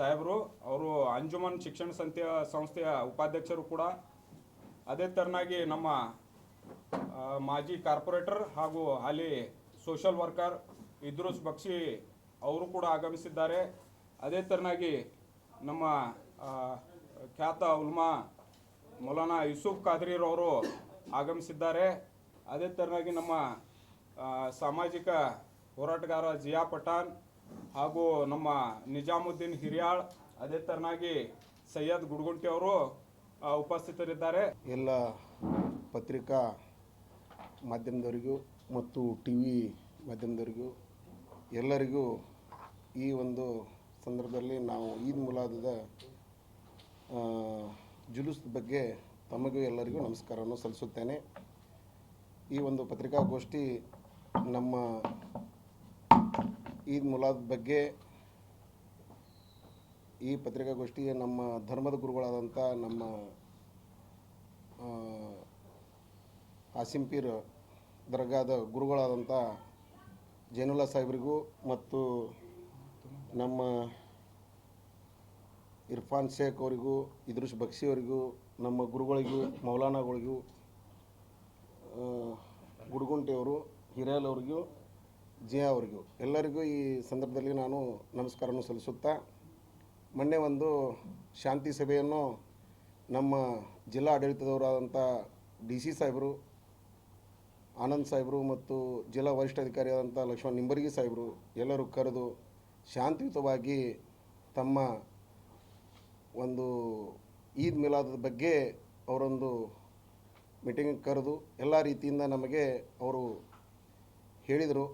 ಸಾಹೇಬರು. ಅವರು ಅಂಜುಮನ್ ಶಿಕ್ಷಣ ಸಂಸ್ಥೆಯ ಉಪಾಧ್ಯಕ್ಷರು ಕೂಡ. ಅದೇ ಥರನಾಗಿ ನಮ್ಮ ಮಾಜಿ ಕಾರ್ಪೊರೇಟರ್ ಹಾಗೂ ಹಾಲಿ ಸೋಷಲ್ ವರ್ಕರ್ ಇದ್ರೂಸ್ ಬಕ್ಷಿ ಅವರು ಕೂಡ ಆಗಮಿಸಿದ್ದಾರೆ. ಅದೇ ಥರನಾಗಿ ನಮ್ಮ ಖ್ಯಾತ ಉಲ್ಮಾ ಮೌಲಾನಾ ಯೂಸುಫ್ ಖಾದ್ರಿರವರು ಆಗಮಿಸಿದ್ದಾರೆ. ಅದೇ ಥರನಾಗಿ ನಮ್ಮ ಸಾಮಾಜಿಕ ಹೋರಾಟಗಾರ ಜಿಯಾ ಪಠಾಣ್ ಹಾಗೂ ನಮ್ಮ ನಿಜಾಮುದ್ದೀನ್ ಹಿರಿಯಾಳ್, ಅದೇ ಥರನಾಗಿ ಸೈಯದ್ ಗುಡ್ಗುಂಟಿ ಅವರು ಉಪಸ್ಥಿತರಿದ್ದಾರೆ. ಎಲ್ಲ ಪತ್ರಿಕಾ ಮಾಧ್ಯಮದವರಿಗೂ ಮತ್ತು ಟಿ ವಿ ಮಾಧ್ಯಮದವರಿಗೂ ಎಲ್ಲರಿಗೂ ಈ ಒಂದು ಸಂದರ್ಭದಲ್ಲಿ ನಾವು ಈದ್ ಮಿಲಾದದ ಜುಲೂಸ್ ಬಗ್ಗೆ ತಮಗೂ ಎಲ್ಲರಿಗೂ ನಮಸ್ಕಾರವನ್ನು ಸಲ್ಲಿಸುತ್ತೇನೆ. ಈ ಒಂದು ಪತ್ರಿಕಾಗೋಷ್ಠಿ ನಮ್ಮ ಈದ್ ಮಿಲಾದ್ ಬಗ್ಗೆ ಈ ಪತ್ರಿಕಾಗೋಷ್ಠಿ ನಮ್ಮ ಧರ್ಮದ ಗುರುಗಳಾದಂಥ ನಮ್ಮ ಆಸಿಂ ಪೀರ್ ದರ್ಗಾದ ಗುರುಗಳಾದಂಥ ಜೈನುಲ್ಲಾ ಸಾಹೇಬರಿಗೂ ಮತ್ತು ನಮ್ಮ ಇರ್ಫಾನ್ ಶೇಖ್ ಅವರಿಗೂ, ಇದ್ರೂಸ್ ಬಕ್ಷಿ ಅವರಿಗೂ, ನಮ್ಮ ಗುರುಗಳಿಗೂ, ಮೌಲಾನಾಗಳಿಗೂ, ಗುಡ್ಗುಂಟೆಯವರು, ಹಿರೇಲ್ ಅವರಿಗೂ, ಜಿಯಾ ಅವರಿಗೂ ಎಲ್ಲರಿಗೂ ಈ ಸಂದರ್ಭದಲ್ಲಿ ನಾನು ನಮಸ್ಕಾರವನ್ನು ಸಲ್ಲಿಸುತ್ತಾ, ಮೊನ್ನೆ ಒಂದು ಶಾಂತಿ ಸಭೆಯನ್ನು ನಮ್ಮ ಜಿಲ್ಲಾ ಆಡಳಿತದವರಾದಂಥ ಡಿ ಸಿ ಸಾಹೇಬರು, ಆನಂದ್ ಸಾಹೇಬರು ಮತ್ತು ಜಿಲ್ಲಾ ವರಿಷ್ಠಾಧಿಕಾರಿಯಾದಂಥ ಲಕ್ಷ್ಮಣ್ ನಿಂಬರ್ಗಿ ಸಾಹೇಬರು ಎಲ್ಲರೂ ಕರೆದು ಶಾಂತಿಯುತವಾಗಿ ತಮ್ಮ ಒಂದು ಈದ್ ಮಿಲಾದದ ಬಗ್ಗೆ ಅವರೊಂದು ಮೀಟಿಂಗ್ ಕರೆದು ಎಲ್ಲ ರೀತಿಯಿಂದ ನಮಗೆ ಅವರು ಹೇಳಿದರು.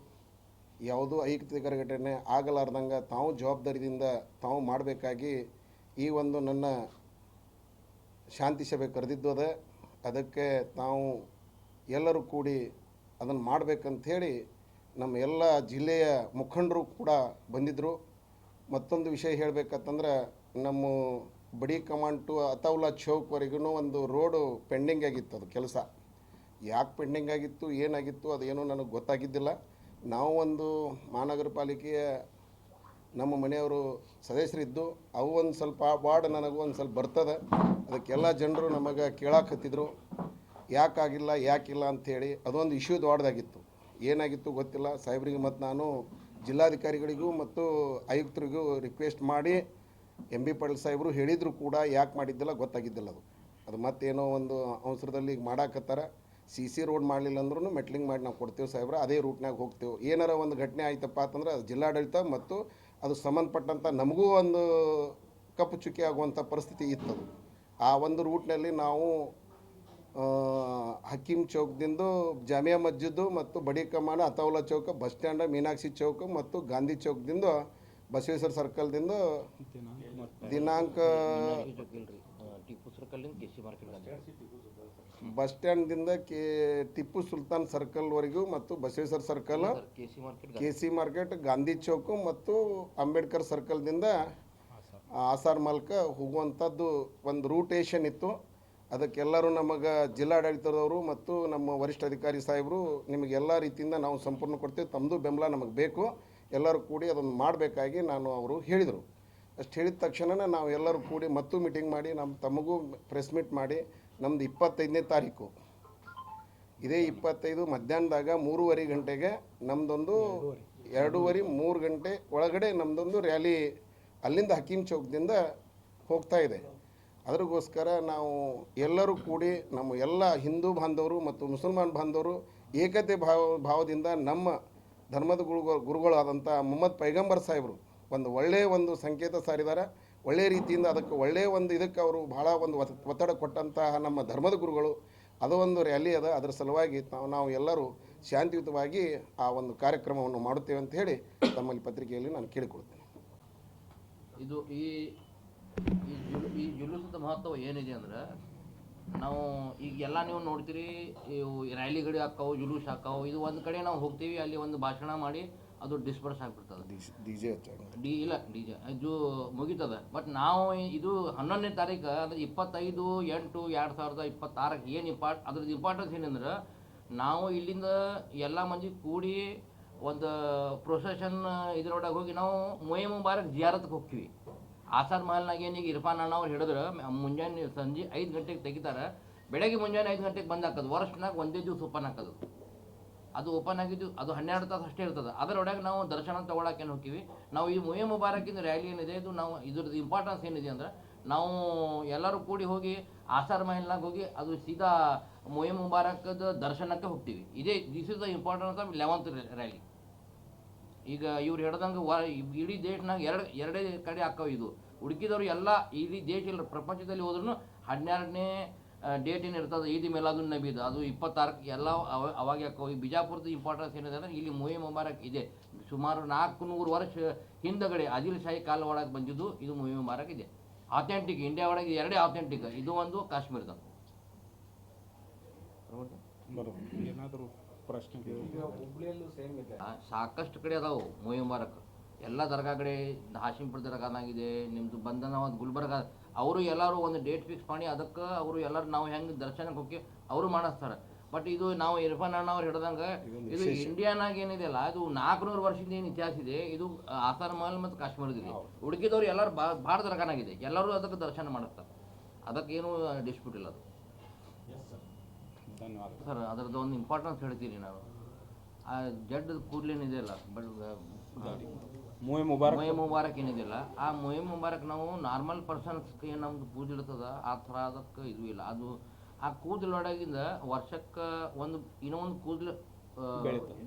ಯಾವುದೂ ಅಹಿತಕರ ಘಟನೆ ಆಗಲಾರ್ದಂಗೆ ತಾವು ಜವಾಬ್ದಾರಿಯಿಂದ ತಾವು ಮಾಡಬೇಕಾಗಿ ಈ ಒಂದು ನನ್ನ ಶಾಂತಿ ಸಭೆ ಕರೆದಿದ್ದು ಅದ. ಅದಕ್ಕೆ ತಾವು ಎಲ್ಲರೂ ಕೂಡಿ ಅದನ್ನು ಮಾಡಬೇಕಂಥೇಳಿ ನಮ್ಮ ಎಲ್ಲ ಜಿಲ್ಲೆಯ ಮುಖಂಡರು ಕೂಡ ಬಂದಿದ್ದರು. ಮತ್ತೊಂದು ವಿಷಯ ಹೇಳಬೇಕಂತಂದ್ರೆ ನಮ್ಮ ಬಡಿ ಕಮಾಂಡ್ ಟು ಅತೌಲಾ ಚೌಕ್ವರೆಗೂ ಒಂದು ರೋಡು ಪೆಂಡಿಂಗ್ ಆಗಿತ್ತು. ಅದು ಕೆಲಸ ಯಾಕೆ ಪೆಂಡಿಂಗ್ ಆಗಿತ್ತು, ಏನಾಗಿತ್ತು ಅದೇನೂ ನನಗೆ ಗೊತ್ತಾಗಿದ್ದಿಲ್ಲ. ನಾವು ಒಂದು ಮಹಾನಗರ ಪಾಲಿಕೆಯ ನಮ್ಮ ಮನೆಯವರು ಸದಸ್ಯರಿದ್ದು ಅವು ಒಂದು ಸ್ವಲ್ಪ ವಾರ್ಡ್ ನನಗೂ ಒಂದು ಸ್ವಲ್ಪ ಬರ್ತದೆ. ಅದಕ್ಕೆಲ್ಲ ಜನರು ನಮಗೆ ಕೇಳಾಕತ್ತಿದ್ರು ಯಾಕಾಗಿಲ್ಲ ಯಾಕಿಲ್ಲ ಅಂಥೇಳಿ. ಅದೊಂದು ಇಶ್ಯೂ ದೊಡ್ಡದಾಗಿತ್ತು. ಏನಾಗಿತ್ತು ಗೊತ್ತಿಲ್ಲ. ಸಾಹೇಬ್ರಿಗೆ ಮತ್ತು ನಾನು ಜಿಲ್ಲಾಧಿಕಾರಿಗಳಿಗೂ ಮತ್ತು ಆಯುಕ್ತರಿಗೂ ರಿಕ್ವೆಸ್ಟ್ ಮಾಡಿ ಎಂ ಬಿ ಪಾಟೀಲ್ ಸಾಹೇಬರು ಹೇಳಿದ್ರು ಕೂಡ ಯಾಕೆ ಮಾಡಿದ್ದಿಲ್ಲ ಗೊತ್ತಾಗಿದ್ದಿಲ್ಲ. ಅದು ಮತ್ತೇನೋ ಒಂದು ಅವಸರದಲ್ಲಿ ಈಗ ಮಾಡಾಕತ್ತಾರ. ಸಿ ರೋಡ್ ಮಾಡಲಿಲ್ಲ ಅಂದ್ರೂ ಮೆಟ್ಲಿಂಗ್ ಮಾಡಿ ನಾವು ಕೊಡ್ತೇವೆ ಸಾಹೇಬ್ರ, ಅದೇ ರೂಟ್ನಾಗ ಹೋಗ್ತೇವೆ. ಏನಾರ ಒಂದು ಘಟನೆ ಆಯ್ತಪ್ಪ ಅಂತಂದ್ರೆ ಅದು ಜಿಲ್ಲಾಡಳಿತ ಮತ್ತು ಅದು ಸಂಬಂಧಪಟ್ಟಂಥ ನಮಗೂ ಒಂದು ಕಪ್ಪು ಚುಕ್ಕಿ ಆಗುವಂಥ ಪರಿಸ್ಥಿತಿ ಇತ್ತು. ಆ ಒಂದು ರೂಟ್ನಲ್ಲಿ ನಾವು ಹಕೀಮ್ ಚೌಕ್ದಿಂದ ಜಾಮಿಯಾ ಮಸ್ಜಿದ್ದು ಮತ್ತು ಬಡಿ ಕಮಾನ ಅತೌಲಾ ಚೌಕ, ಬಸ್ ಸ್ಟ್ಯಾಂಡ, ಮೀನಾಕ್ಷಿ ಚೌಕ ಮತ್ತು ಗಾಂಧಿ ಚೌಕದಿಂದ ಬಸವೇಶ್ವರ ಸರ್ಕಲ್ದಿಂದ ದಿನಾಂಕ ಬಸ್ ಸ್ಟ್ಯಾಂಡ್ದಿಂದ ಟಿಪ್ಪು ಸುಲ್ತಾನ್ ಸರ್ಕಲ್ವರೆಗೂ ಮತ್ತು Basaveshwara circle, K C market, Gandhi chowk ಮತ್ತು ಅಂಬೇಡ್ಕರ್ ಸರ್ಕಲ್ದಿಂದ ಆಸಾರ್ ಮಾಲ್ಕ ಹೋಗುವಂಥದ್ದು ಒಂದು ರೂಟೇಷನ್ ಇತ್ತು. ಅದಕ್ಕೆಲ್ಲರೂ ನಮಗೆ ಜಿಲ್ಲಾಡಳಿತದವರು ಮತ್ತು ನಮ್ಮ ವರಿಷ್ಠ ಅಧಿಕಾರಿ ಸಾಹೇಬರು ನಿಮಗೆಲ್ಲ ರೀತಿಯಿಂದ ನಾವು ಸಂಪೂರ್ಣ ಕೊಡ್ತೇವೆ, ತಮ್ಮದು ಬೆಂಬಲ ನಮಗೆ ಬೇಕು, ಎಲ್ಲರೂ ಕೂಡಿ ಅದನ್ನು ಮಾಡಬೇಕಾಗಿ ಅವರು ಹೇಳಿದರು. ಅಷ್ಟು ಹೇಳಿದ ತಕ್ಷಣ ನಾವು ಎಲ್ಲರೂ ಕೂಡಿ ಮತ್ತು ಮೀಟಿಂಗ್ ಮಾಡಿ ನಮ್ಮ ತಮಗೂ ಪ್ರೆಸ್ ಮೀಟ್ ಮಾಡಿ ನಮ್ಮದು 25ನೇ ತಾರೀಕು ಇದೇ 25 ಮಧ್ಯಾಹ್ನದಾಗ 3:30 ಗಂಟೆಗೆ ನಮ್ಮದೊಂದು 2:30-3 ಗಂಟೆ ಒಳಗಡೆ ನಮ್ಮದೊಂದು ರ್ಯಾಲಿ ಅಲ್ಲಿಂದ ಹಕೀಮ್ ಚೌಕದಿಂದ ಹೋಗ್ತಾ ಇದೆ. ಅದಕ್ಕೋಸ್ಕರ ನಾವು ಎಲ್ಲರೂ ಕೂಡಿ ನಮ್ಮ ಎಲ್ಲ ಹಿಂದೂ ಬಾಂಧವರು ಮತ್ತು ಮುಸಲ್ಮಾನ್ ಬಾಂಧವರು ಏಕತೆ ಭಾವದಿಂದ ನಮ್ಮ ಧರ್ಮದ ಗುರುಗಳಾದಂಥ ಮುಹಮ್ಮದ್ ಪೈಗಂಬರ್ ಸಾಹೇಬರು ಒಂದು ಒಳ್ಳೆಯ ಒಂದು ಸಂಕೇತ ಸಾರಿದ್ದಾರೆ. ಒಳ್ಳೆಯ ರೀತಿಯಿಂದ ಅದಕ್ಕೆ ಒಳ್ಳೆಯ ಒಂದು ಇದಕ್ಕೆ ಅವರು ಭಾಳ ಒಂದು ಒತ್ತಡ ಕೊಟ್ಟಂತಹ ನಮ್ಮ ಧರ್ಮದ ಗುರುಗಳು. ಅದು ಒಂದು ರ್ಯಾಲಿ ಅದ. ಅದರ ಸಲುವಾಗಿ ನಾವು ಎಲ್ಲರೂ ಶಾಂತಿಯುತವಾಗಿ ಆ ಒಂದು ಕಾರ್ಯಕ್ರಮವನ್ನು ಮಾಡುತ್ತೇವೆ ಅಂತ ಹೇಳಿ ತಮ್ಮಲ್ಲಿ ಪತ್ರಿಕೆಯಲ್ಲಿ ನಾನು ಕೇಳಿಕೊಳ್ತೇನೆ. ಇದು ಈ ಜುಲೂಸದ ಮಹತ್ವ ಏನಿದೆ ಅಂದ್ರೆ, ನಾವು ಈಗ ಎಲ್ಲ ನೀವು ನೋಡ್ತೀರಿ, ಇವು ರ್ಯಾಲಿಗಳು ಹಾಕಾವು, ಜುಲೂಸ್ ಹಾಕಾವು. ಇದು ಒಂದು ಕಡೆ ನಾವು ಹೋಗ್ತೀವಿ, ಅಲ್ಲಿ ಒಂದು ಭಾಷಣ ಮಾಡಿ ಅದು ಡಿಸ್ಪರ್ಸ್ ಆಗಿಬಿಡ್ತದೆ. ಇಲ್ಲ ಡಿ ಜೆ ಇದು ಮುಗೀತದ. ಬಟ್ ನಾವು ಇದು 11ನೇ ತಾರೀಕು ಅಂದರೆ 25/8/2026 ಏನು ಅದ್ರದ್ದು ಇಂಪಾರ್ಟೆನ್ಸ್ ಏನಂದ್ರೆ, ನಾವು ಇಲ್ಲಿಂದ ಎಲ್ಲ ಮಂದಿ ಕೂಡಿ ಒಂದು ಪ್ರೊಸೆಷನ್ ಇದರೊಳಗೆ ಹೋಗಿ ನಾವು ಮೊಯೆ ಮುಬಾರಕ್ ಜಿಯಾರತ್ಗೆ ಹೋಗ್ತೀವಿ. ಆಸಾದ್ ಮಹಲ್ನಾಗ ಏನೀಗ ಇರ್ಫಾನ್ ಅಣ್ಣ ಅವ್ರು ಹಿಡಿದ್ರೆ ಮುಂಜಾನೆ ಸಂಜೆ 5 ಗಂಟೆಗೆ ತೆಗಿತಾರೆ, ಬೆಳಗ್ಗೆ ಮುಂಜಾನೆ 5 ಗಂಟೆಗೆ ಬಂದು ಹಾಕೋದು. ವರ್ಷನಾಗ ಒಂದೇ ದಿವಸ ಓಪನ್ ಹಾಕೋದು. ಅದು ಓಪನ್ ಆಗಿದ್ದು ಅದು 12 ತಾಸು ಅಷ್ಟೇ ಇರ್ತದೆ. ಅದರೊಳಗೆ ನಾವು ದರ್ಶನ ತೊಗೊಳಕ್ಕೆ ಏನು ಹೋಗ್ತೀವಿ. ನಾವು ಈ ಮೊಹೆ ಮುಬಾರಕಿಂದ ರ್ಯಾಲಿ ಏನಿದೆ ಇದು ನಾವು ಇದ್ರದ್ದು ಇಂಪಾರ್ಟೆನ್ಸ್ ಏನಿದೆ ಅಂದ್ರೆ, ನಾವು ಎಲ್ಲರೂ ಕೂಡಿ ಹೋಗಿ ಆಸಾರ್ ಮಹಲ್ನಾಗ ಹೋಗಿ ಅದು ಸೀದಾ ಮೊಹೆ ಮುಬಾರಕದ ದರ್ಶನಕ್ಕೆ ಹೋಗ್ತೀವಿ. This is the importance of 11th rally. ಈಗ ಇವ್ರು ಹೇಳ್ದಂಗೆ ಇಡೀ ದೇಶನಾಗ ಎರಡೇ ಕಡೆ ಹಾಕವು. ಇದು ಹುಡುಕಿದವರು ಎಲ್ಲ ಇಡೀ ದೇಶ ಇಲ್ಲ ಪ್ರಪಂಚದಲ್ಲಿ ಹೋದ್ರೂ 12ನೇ ಡೇಟ್ ಏನು ಇರ್ತದೆ ಈದ್ ಮಿಲಾದುನ್ ನಬಿದು, ಅದು 26 ಎಲ್ಲ ಅವಾಗ ಹಾಕವು. ಈ ಬಿಜಾಪುರದ ಇಂಪಾರ್ಟೆನ್ಸ್ ಏನಿದೆ ಅಂದರೆ, ಇಲ್ಲಿ ಮೊಹೆ ಮುಬಾರಕ್ ಇದೆ. ಸುಮಾರು 400 ವರ್ಷ ಹಿಂದಗಡೆ ಆದಿಲ್ ಶಾಹಿ ಕಾಲ ಒಳಗೆ ಬಂದಿದ್ದು ಇದು ಮೊಹೆ ಮುಬಾರಕ್ ಇದೆ. ಆಥೆಂಟಿಕ್ ಇಂಡಿಯಾ ಒಳಗೆ ಎರಡೇ ಆಥೆಂಟಿಕ್, ಇದು ಒಂದು ಕಾಶ್ಮೀರದ. ಏನಾದರೂ ಪ್ರಶ್ನೆ ಸಾಕಷ್ಟು ಕಡೆ ಅದಾವು ಮೊಹೆ ಮುಬಾರಕ್. ಎಲ್ಲ ದರ್ಗಾ ಕಡೆ ಹಾಶಿಂಪುರ ದರ್ಗಾನಾಗಿದೆ, ನಿಮ್ಮದು ಬಂಧನವಾದ ಗುಲ್ಬರ್ಗ. ಅವರು ಎಲ್ಲರೂ ಒಂದು ಡೇಟ್ ಫಿಕ್ಸ್ ಮಾಡಿ ಅದಕ್ಕೆ ಅವರು ಎಲ್ಲರೂ ನಾವು ಹೆಂಗೆ ದರ್ಶನಕ್ಕೆ ಹೋಗಿ ಅವರು ಮಾಡಿಸ್ತಾರೆ. ಬಟ್ ಇದು ನಾವು ಇರ್ಫಾನ್ ಅಣ್ಣ ಅವ್ರು ಹಿಡ್ದಂಗೆ ಇದು ಇಂಡಿಯಾನಾಗ ಏನಿದೆಯಲ್ಲ, ಅದು 400 ವರ್ಷದಿಂದ ಏನು ಇತಿಹಾಸ ಇದೆ. ಇದು ಆಸಾರ್ ಮಹಲ್ ಮತ್ತು ಕಾಶ್ಮೀರದಿದೆ. ಹುಡುಕಿದವ್ರು ಎಲ್ಲರೂ ಭಾಳ ದರ್ಗಾನಾಗಿದೆ, ಎಲ್ಲರೂ ಅದಕ್ಕೆ ದರ್ಶನ ಮಾಡಿಸ್ತಾರೆ. ಅದಕ್ಕೇನು ಡಿಸ್ಪ್ಯೂಟ್ ಇಲ್ಲ. ಅದು ಧನ್ಯವಾದ ಸರ್, ಅದರದ್ದು ಒಂದು ಇಂಪಾರ್ಟೆನ್ಸ್ ಹೇಳ್ತೀನಿ ನಾನು. ಆ ಜಡ್ ಕೂಡ್ಲೇನಿದೆಯಲ್ಲ, ಬಟ್ ಮೊಹೆ ಮುಬಾರಕ್ ಏನಿದೆಯಲ್ಲ, ಆ ಮೊಹೆ ಮುಬಾರಕ್ ನಾವು ನಾರ್ಮಲ್ ಪರ್ಸನ್ಸ್ಗೆ ಏನು ನಮ್ದು ಕೂದಲು ಇರ್ತದ ಆ ಥರ ಅದಕ್ಕೆ ಇದು ಇಲ್ಲ. ಅದು ಆ ಕೂದಲೊಳಗಿಂದ ವರ್ಷಕ್ಕೆ ಇನ್ನೊಂದು ಕೂದಲು ಬೆಳೀತದೆ.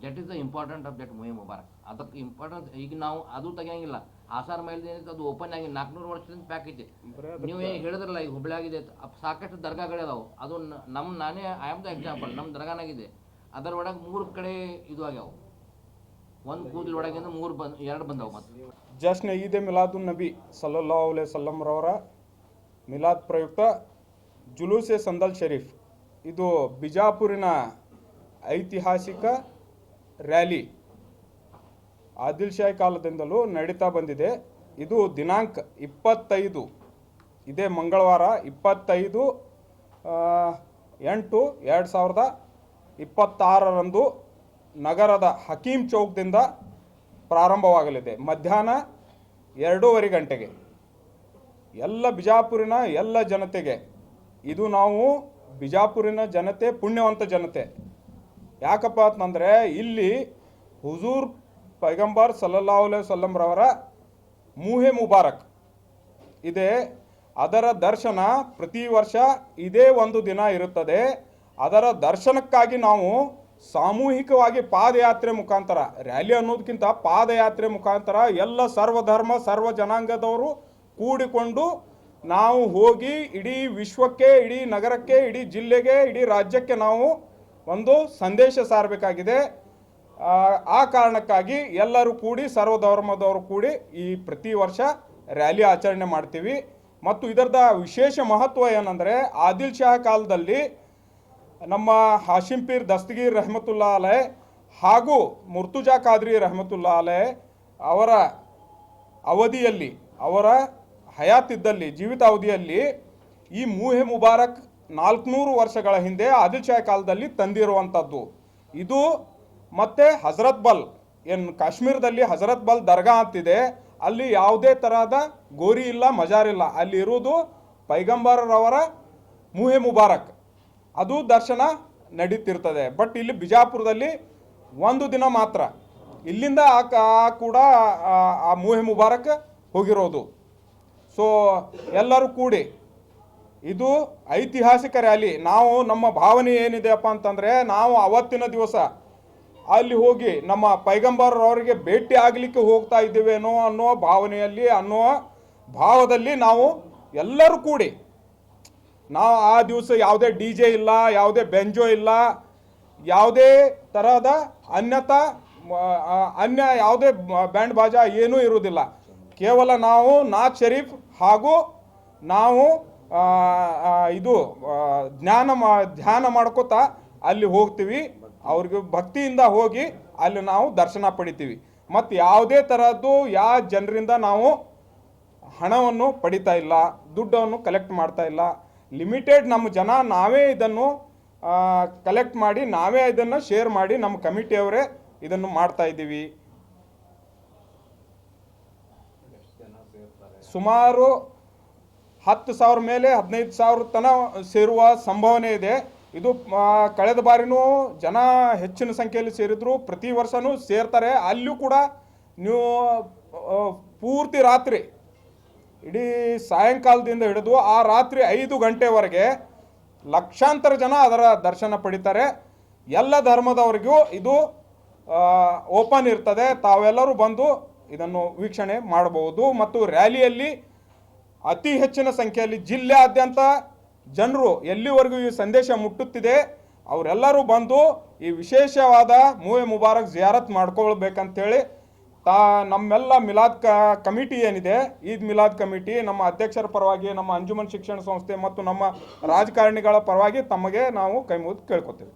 That is the important of that ಮೊಹೆ ಮುಬಾರಕ್. ಅದಕ್ಕೆ ಇಂಪಾರ್ಟೆನ್ಸ್ ಈಗ ನಾವು ಅದು ತೆಗಿಯಂಗಿಲ್ಲ. ಆಸಾರ್ ಮೈಲ್ದು ಏನಿದೆ ಅದು ಓಪನ್ ಆಗಿ 400 ವರ್ಷದಿಂದ ಪ್ಯಾಕ್ ಐತಿ. ನೀವು ಏನು ಹೇಳಿದ್ರಲ್ಲ ಈಗ ಹುಬ್ಳಿಯಾಗಿದೆ, ಸಾಕಷ್ಟು ದರ್ಗಾಗಳೇ ಅದಾವು. ಅದು ನಾನೇ ಐ ಆಮ್ ದ ಎಕ್ಸಾಂಪಲ್. ನಮ್ಮ ದರ್ಗಾನಾಗಿದೆ, ಅದರ ಒಳಗೆ 3 ಕಡೆ ಇದು ಆಗ್ಯಾವ. ಒಂದು ಕೂದಲು ಒಳಗಿಂದ 2 ಬಂದವು. ಮತ್ತು ಜಶ್ನ್ ಈದ್ ಮಿಲಾದುನ್ ನಬಿ ಸಲ್ಲಲ್ಲಾಹು ಅಲೈಹಿ ವಸಲ್ಲಂ ರವರ ಮಿಲಾದ್ ಪ್ರಯುಕ್ತ ಜುಲೂಸೆ ಸಂದಲ್ ಶರೀಫ್, ಇದು ಬಿಜಾಪುರಿನ ಐತಿಹಾಸಿಕ ರ್ಯಾಲಿ ಆದಿಲ್ ಶಾಹಿ ಕಾಲದಿಂದಲೂ ನಡೀತಾ ಬಂದಿದೆ. ಇದು ದಿನಾಂಕ 25 ಇದೇ ಮಂಗಳವಾರ 25/8/2026 ನಗರದ ಹಕೀಂ ಚೌಕ್ದಿಂದ ಪ್ರಾರಂಭವಾಗಲಿದೆ. ಮಧ್ಯಾಹ್ನ 2:30 ಗಂಟೆಗೆ ಎಲ್ಲ ಬಿಜಾಪುರಿನ ಎಲ್ಲ ಜನತೆಗೆ, ಇದು ನಾವು ಬಿಜಾಪುರಿನ ಜನತೆ ಪುಣ್ಯವಂತ ಜನತೆ. ಯಾಕಪ್ಪ ಅಂತಂದರೆ ಇಲ್ಲಿ ಹುಜೂರ್ ಪೈಗಂಬರ್ ಸಲ್ಲಲ್ಲಾಹು ಅಲೈಹಿ ವಸಲ್ಲಂ ರವರ ಮೊಹೆ ಮುಬಾರಕ್ ಇದೆ. ಅದರ ದರ್ಶನ ಪ್ರತಿ ವರ್ಷ ಇದೇ ಒಂದು ದಿನ ಇರುತ್ತದೆ. ಅದರ ದರ್ಶನಕ್ಕಾಗಿ ನಾವು ಸಾಮೂಹಿಕವಾಗಿ ಪಾದಯಾತ್ರೆ ಮುಖಾಂತರ, ರ್ಯಾಲಿ ಅನ್ನೋದಕ್ಕಿಂತ ಪಾದಯಾತ್ರೆ ಮುಖಾಂತರ ಎಲ್ಲ ಸರ್ವಧರ್ಮ ಸರ್ವ ಜನಾಂಗದವರು ಕೂಡಿಕೊಂಡು ನಾವು ಹೋಗಿ ಇಡೀ ವಿಶ್ವಕ್ಕೆ, ಇಡೀ ನಗರಕ್ಕೆ, ಇಡೀ ಜಿಲ್ಲೆಗೆ, ಇಡೀ ರಾಜ್ಯಕ್ಕೆ ನಾವು ಒಂದು ಸಂದೇಶ ಸಾರಬೇಕಾಗಿದೆ. ಆ ಕಾರಣಕ್ಕಾಗಿ ಎಲ್ಲರೂ ಕೂಡಿ, ಸರ್ವಧರ್ಮದವರು ಕೂಡಿ ಈ ಪ್ರತಿ ವರ್ಷ ರ್ಯಾಲಿ ಆಚರಣೆ ಮಾಡ್ತೀವಿ. ಮತ್ತು ಇದರದ ವಿಶೇಷ ಮಹತ್ವ ಏನಂದರೆ, ಆದಿಲ್ ಶಾಹ ಕಾಲದಲ್ಲಿ ನಮ್ಮ ಹಾಶಿಂ ಪೀರ್ ದಸ್ತಗೀರ್ ರಹಮತುಲ್ಲಾ ಅಲೈ ಹಾಗೂ ಮುರ್ತುಜಾ ಖಾದ್ರಿ ರಹಮತುಲ್ಲಾ ಅಲೈ ಅವರ ಅವಧಿಯಲ್ಲಿ, ಅವರ ಹಯಾತಿದ್ದಲ್ಲಿ, ಜೀವಿತಾವಧಿಯಲ್ಲಿ ಈ ಮೊಹೆ ಮುಬಾರಕ್ 400 ವರ್ಷಗಳ ಹಿಂದೆ ಆದಿಲ್ ಶಾಹಿ ಕಾಲದಲ್ಲಿ ತಂದಿರುವಂಥದ್ದು. ಇದು ಮತ್ತು ಹಜರತ್ ಬಲ್, ಏನು ಕಾಶ್ಮೀರದಲ್ಲಿ ಹಜರತ್ ಬಲ್ ದರ್ಗಾ ಅಂತಿದೆ, ಅಲ್ಲಿ ಯಾವುದೇ ತರಹದ ಗೋರಿ ಇಲ್ಲ, ಮಜಾರಿಲ್ಲ. ಅಲ್ಲಿ ಇರುವುದು ಪೈಗಂಬರವರ ಮೊಹೆ ಮುಬಾರಕ್, ಅದು ದರ್ಶನ ನಡೀತಿರ್ತದೆ. ಬಟ್ ಇಲ್ಲಿ ಬಿಜಾಪುರದಲ್ಲಿ ಒಂದು ದಿನ ಮಾತ್ರ ಇಲ್ಲಿಂದ ಕೂಡ ಆ ಮೊಹೆ ಮುಬಾರಕ್ ಹೋಗಿರೋದು. ಸೊ ಎಲ್ಲರೂ ಕೂಡಿ ಇದು ಐತಿಹಾಸಿಕ ರ್ಯಾಲಿ. ನಾವು ನಮ್ಮ ಭಾವನೆ ಏನಿದೆಯಪ್ಪ ಅಂತಂದರೆ, ನಾವು ಅವತ್ತಿನ ದಿವಸ ಅಲ್ಲಿ ಹೋಗಿ ನಮ್ಮ ಪೈಗಂಬರವರಿಗೆ ಭೇಟಿ ಆಗಲಿಕ್ಕೆ ಹೋಗ್ತಾ ಇದ್ದೇವೇನೋ ಅನ್ನೋ ಭಾವನೆಯಲ್ಲಿ, ಅನ್ನೋ ಭಾವದಲ್ಲಿ ನಾವು ಎಲ್ಲರೂ ಕೂಡಿ, ನಾವು ಆ ದಿವಸ ಯಾವುದೇ DJ ಇಲ್ಲ, ಯಾವುದೇ ಬೆಂಜೋ ಇಲ್ಲ, ಯಾವುದೇ ತರಹದ ಅನ್ಯ ಯಾವುದೇ ಬ್ಯಾಂಡ್ ಬಾಜಾ ಏನೂ ಇರುವುದಿಲ್ಲ. ಕೇವಲ ನಾವು ನಾತ್ ಶರೀಫ್ ಹಾಗೂ ನಾವು ಧ್ಯಾನ ಮಾಡ್ಕೋತಾ ಅಲ್ಲಿ ಹೋಗ್ತೀವಿ. ಅವ್ರಿಗೆ ಭಕ್ತಿಯಿಂದ ಹೋಗಿ ಅಲ್ಲಿ ನಾವು ದರ್ಶನ ಪಡಿತೀವಿ. ಮತ್ತು ಯಾವುದೇ ತರಹದ್ದು ಯಾವ ಜನರಿಂದ ನಾವು ಹಣವನ್ನು ಪಡಿತಾ ಇಲ್ಲ, ದುಡ್ಡನ್ನು ಕಲೆಕ್ಟ್ ಮಾಡ್ತಾ ಇಲ್ಲ. ಲಿಮಿಟೆಡ್ ನಮ್ಮ ಜನ ನಾವೇ ಇದನ್ನು ಕಲೆಕ್ಟ್ ಮಾಡಿ, ನಾವೇ ಇದನ್ನು ಶೇರ್ ಮಾಡಿ, ನಮ್ಮ ಕಮಿಟಿಯವರೇ ಇದನ್ನು ಮಾಡ್ತಾ ಇದ್ದೀವಿ. ಸುಮಾರು 10,000 ಮೇಲೆ 15,000 ತನ ಸೇರುವ ಸಂಭಾವನೆ ಇದೆ. ಇದು ಕಳೆದ ಬಾರಿನೂ ಜನ ಹೆಚ್ಚಿನ ಸಂಖ್ಯೆಯಲ್ಲಿ ಸೇರಿದ್ರು, ಪ್ರತಿ ವರ್ಷವೂ ಸೇರ್ತಾರೆ. ಅಲ್ಲೂ ಕೂಡ ನೀವು ಪೂರ್ತಿ ರಾತ್ರಿ ಇಡೀ ಸಾಯಂಕಾಲದಿಂದ ಹಿಡಿದು ಆ ರಾತ್ರಿ 5 ಗಂಟೆವರೆಗೆ ಲಕ್ಷಾಂತರ ಜನ ಅದರ ದರ್ಶನ ಪಡಿತಾರೆ. ಎಲ್ಲ ಧರ್ಮದವರಿಗೂ ಇದು ಓಪನ್ ಇರ್ತದೆ. ತಾವೆಲ್ಲರೂ ಬಂದು ಇದನ್ನು ವೀಕ್ಷಣೆ ಮಾಡಬಹುದು. ಮತ್ತು ರ್ಯಾಲಿಯಲ್ಲಿ ಅತಿ ಹೆಚ್ಚಿನ ಸಂಖ್ಯೆಯಲ್ಲಿ ಜಿಲ್ಲೆಯಾದ್ಯಂತ ಜನರು ಎಲ್ಲಿವರೆಗೂ ಈ ಸಂದೇಶ ಮುಟ್ಟುತ್ತಿದೆ ಅವರೆಲ್ಲರೂ ಬಂದು ಈ ವಿಶೇಷವಾದ ಮೂವೆ ಮುಬಾರಕ್ ಜಿಯಾರತ್ ಮಾಡ್ಕೊಳ್ಬೇಕಂತೇಳಿ ನಮ್ಮೆಲ್ಲ ಮಿಲಾದ್ ಕಮಿಟಿ ಏನಿದೆ, ಈದ್ ಮಿಲಾದ್ ಕಮಿಟಿ, ನಮ್ಮ ಅಧ್ಯಕ್ಷರ ಪರವಾಗಿ, ನಮ್ಮ ಅಂಜುಮನ್ ಶಿಕ್ಷಣ ಸಂಸ್ಥೆ ಮತ್ತು ನಮ್ಮ ರಾಜಕಾರಣಿಗಳ ಪರವಾಗಿ ತಮಗೆ ನಾವು ಕೈ ಮುಗಿದು ಕೇಳ್ಕೊತೀವಿ.